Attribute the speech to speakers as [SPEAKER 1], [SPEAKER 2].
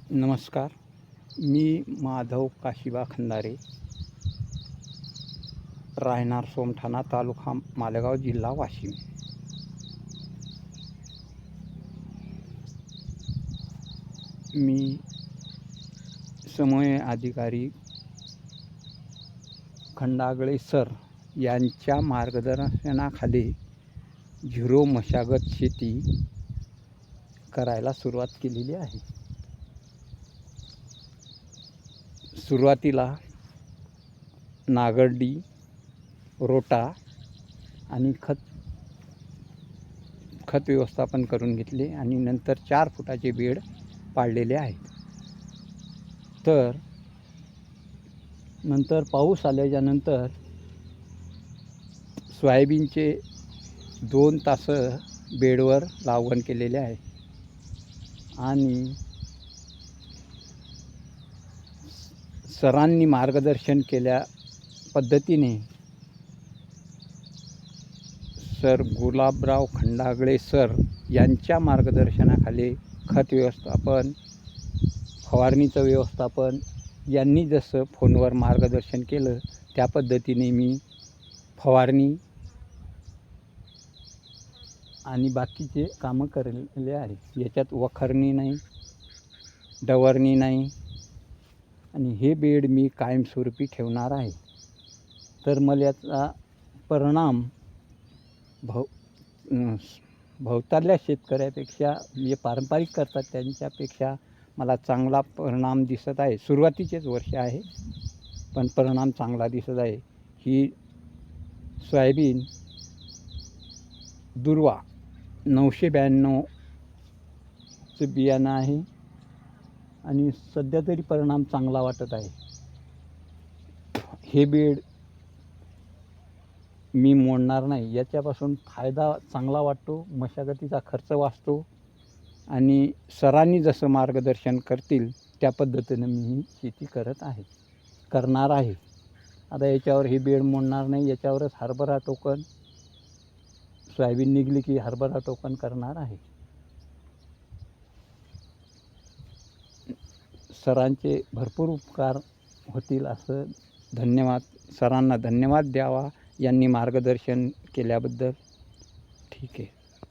[SPEAKER 1] नमस्कार. मी माधव काशिबा खंदारे, राहणार सोमठाणा, तालुका मालेगाव, जिल्हा वाशिम. मी समन्वय अधिकारी खंडागळे सर यांच्या मार्गदर्शनाखाली झिरो मशागत शेती करायला सुरुवात केलेली आहे. सुरुवातीला नांगरणी, रोटा आणि खत व्यवस्थापन करून घेतले आणि नंतर 4 फुटाचे बेड पाडलेले आहेत. तर नंतर पाऊस आल्याच्या नंतर सोयाबीनचे 2 तास बेडवर लागवण केलेले आहे आणि सरांनी मार्गदर्शन केल्या पद्धतीने सर गुलाबराव खंडागळे सर यांच्या मार्गदर्शनाखाली खत व्यवस्थापन, फवारणीचं व्यवस्थापन यांनी जसं फोनवर मार्गदर्शन केलं त्या पद्धतीने मी फवारणी आणि बाकीचे कामं केलेले आहेत. याच्यात वखरणी नाही, डवरणी नाही आणि हे बेड मी कायमस्वरूपी ठेवणार आहे. तर मला याचा परिणाम भोवताल्या शेतकऱ्यापेक्षा जे पारंपरिक करतात त्यांच्यापेक्षा मला चांगला परिणाम दिसत आहे. सुरुवातीचेच वर्ष आहे पण परिणाम चांगला दिसत आहे. ही सोयाबीन दुर्वा 992चं बियाणं आहे आणि सध्या तरी परिणाम चांगला वाटत आहे. हे बेड मी मोडणार नाही. याच्यापासून फायदा चांगला वाटतो, मशागतीचा खर्च वाचतो आणि सरांनी जसं मार्गदर्शन करतील त्या पद्धतीनं मी ही शेती करणार आहे. आता याच्यावर हे बेड मोडणार नाही. याच्यावरच हरभरा टोकन, सोयाबीन निघली की हरभरा टोकन करणार आहे. सरांचे भरपूर उपकार होतील असं सरांना धन्यवाद द्यावा यांनी मार्गदर्शन केल्याबद्दल. ठीक आहे.